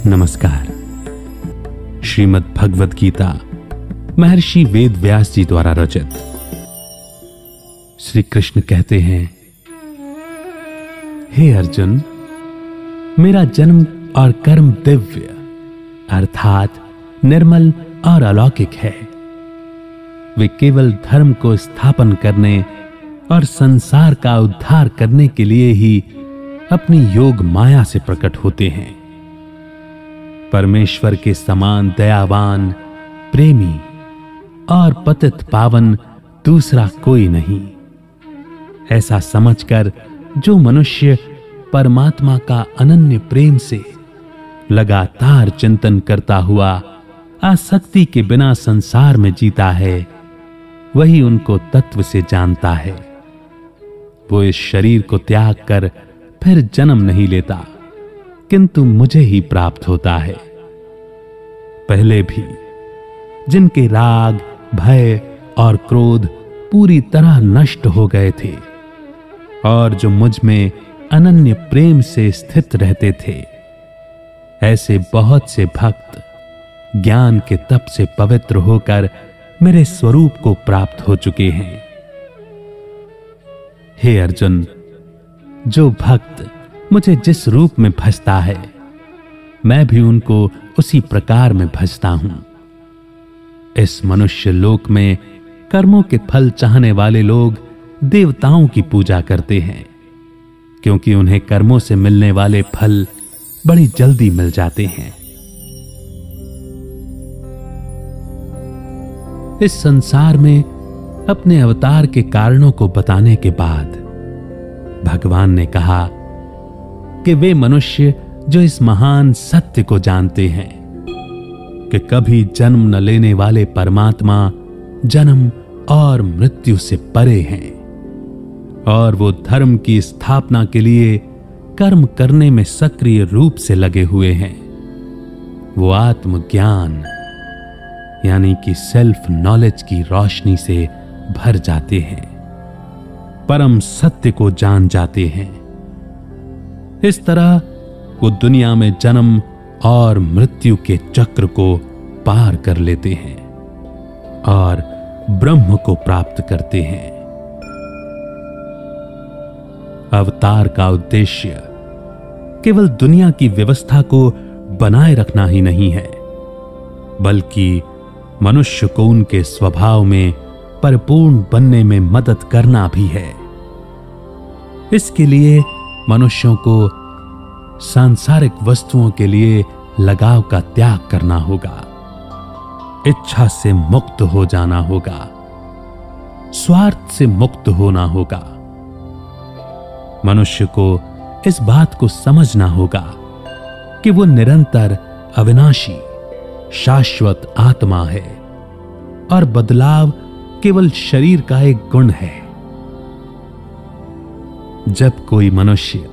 नमस्कार। श्रीमद् भगवद गीता महर्षि वेद व्यास जी द्वारा रचित। श्री कृष्ण कहते हैं, हे अर्जुन, मेरा जन्म और कर्म दिव्य अर्थात निर्मल और अलौकिक है। वे केवल धर्म को स्थापन करने और संसार का उद्धार करने के लिए ही अपनी योग माया से प्रकट होते हैं। परमेश्वर के समान दयावान, प्रेमी और पतित पावन दूसरा कोई नहीं। ऐसा समझकर जो मनुष्य परमात्मा का अनन्य प्रेम से लगातार चिंतन करता हुआ आसक्ति के बिना संसार में जीता है, वही उनको तत्व से जानता है। वो इस शरीर को त्याग कर फिर जन्म नहीं लेता, किंतु मुझे ही प्राप्त होता है। पहले भी जिनके राग, भय और क्रोध पूरी तरह नष्ट हो गए थे और जो मुझ में अनन्य प्रेम से स्थित रहते थे, ऐसे बहुत से भक्त ज्ञान के तप से पवित्र होकर मेरे स्वरूप को प्राप्त हो चुके हैं। हे अर्जुन, जो भक्त मुझे जिस रूप में भजता है, मैं भी उनको उसी प्रकार में भजता हूं। इस मनुष्य लोक में कर्मों के फल चाहने वाले लोग देवताओं की पूजा करते हैं, क्योंकि उन्हें कर्मों से मिलने वाले फल बड़ी जल्दी मिल जाते हैं। इस संसार में अपने अवतार के कारणों को बताने के बाद भगवान ने कहा कि वे मनुष्य जो इस महान सत्य को जानते हैं कि कभी जन्म न लेने वाले परमात्मा जन्म और मृत्यु से परे हैं और वो धर्म की स्थापना के लिए कर्म करने में सक्रिय रूप से लगे हुए हैं, वो आत्मज्ञान यानी कि सेल्फ नॉलेज की रोशनी से भर जाते हैं, परम सत्य को जान जाते हैं। इस तरह वो दुनिया में जन्म और मृत्यु के चक्र को पार कर लेते हैं और ब्रह्म को प्राप्त करते हैं। अवतार का उद्देश्य केवल दुनिया की व्यवस्था को बनाए रखना ही नहीं है, बल्कि मनुष्य को उनके स्वभाव में परिपूर्ण बनने में मदद करना भी है। इसके लिए मनुष्यों को सांसारिक वस्तुओं के लिए लगाव का त्याग करना होगा, इच्छा से मुक्त हो जाना होगा, स्वार्थ से मुक्त होना होगा। मनुष्य को इस बात को समझना होगा कि वो निरंतर अविनाशी शाश्वत आत्मा है और बदलाव केवल शरीर का एक गुण है। जब कोई मनुष्य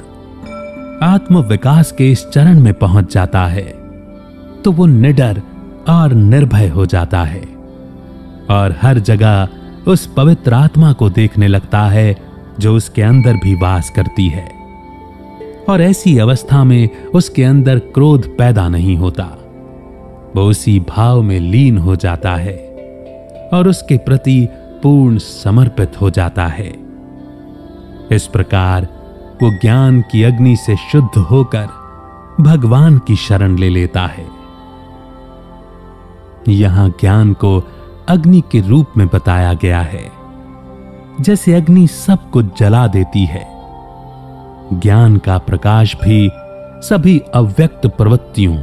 आत्म विकास के इस चरण में पहुंच जाता है, तो वो निडर और निर्भय हो जाता है और हर जगह उस पवित्र आत्मा को देखने लगता है जो उसके अंदर भी वास करती है। और ऐसी अवस्था में उसके अंदर क्रोध पैदा नहीं होता, वो उसी भाव में लीन हो जाता है और उसके प्रति पूर्ण समर्पित हो जाता है। इस प्रकार वो ज्ञान की अग्नि से शुद्ध होकर भगवान की शरण ले लेता है। यहां ज्ञान को अग्नि के रूप में बताया गया है। जैसे अग्नि सब कुछ जला देती है, ज्ञान का प्रकाश भी सभी अव्यक्त प्रवृत्तियों,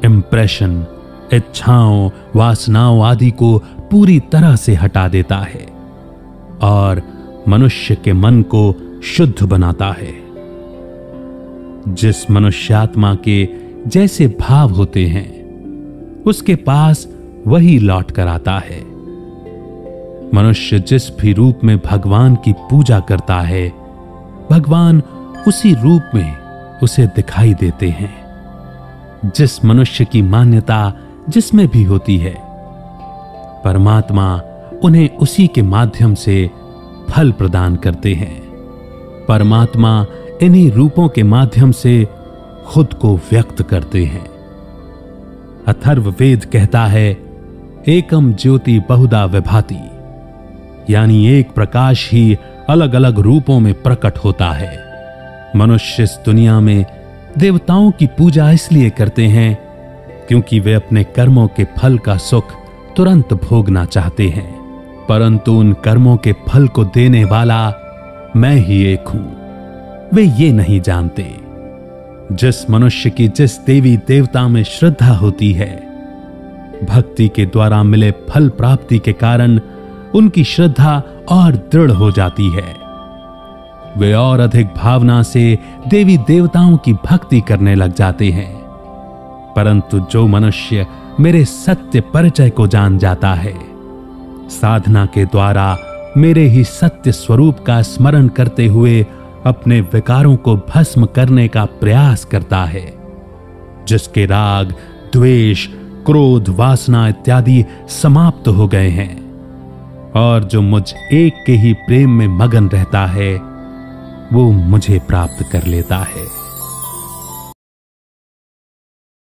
इंप्रेशन, इच्छाओं, वासनाओं आदि को पूरी तरह से हटा देता है और मनुष्य के मन को शुद्ध बनाता है। जिस मनुष्यात्मा के जैसे भाव होते हैं, उसके पास वही लौट कर आता है। मनुष्य जिस भी रूप में भगवान की पूजा करता है, भगवान उसी रूप में उसे दिखाई देते हैं। जिस मनुष्य की मान्यता जिसमें भी होती है, परमात्मा उन्हें उसी के माध्यम से फल प्रदान करते हैं। परमात्मा इन्हीं रूपों के माध्यम से खुद को व्यक्त करते हैं। अथर्ववेद कहता है, एकम ज्योति बहुधा विभाति, यानी एक प्रकाश ही अलग अलग रूपों में प्रकट होता है। मनुष्य इस दुनिया में देवताओं की पूजा इसलिए करते हैं क्योंकि वे अपने कर्मों के फल का सुख तुरंत भोगना चाहते हैं, परंतु उन कर्मों के फल को देने वाला मैं ही एक हूं, वे ये नहीं जानते। जिस मनुष्य की जिस देवी देवता में श्रद्धा होती है, भक्ति के द्वारा मिले फल प्राप्ति के कारण उनकी श्रद्धा और दृढ़ हो जाती है। वे और अधिक भावना से देवी देवताओं की भक्ति करने लग जाते हैं। परंतु जो मनुष्य मेरे सत्य परिचय को जान जाता है, साधना के द्वारा मेरे ही सत्य स्वरूप का स्मरण करते हुए अपने विकारों को भस्म करने का प्रयास करता है, जिसके राग, द्वेष, क्रोध, वासना इत्यादि समाप्त हो गए हैं, और जो मुझ एक के ही प्रेम में मगन रहता है, वो मुझे प्राप्त कर लेता है।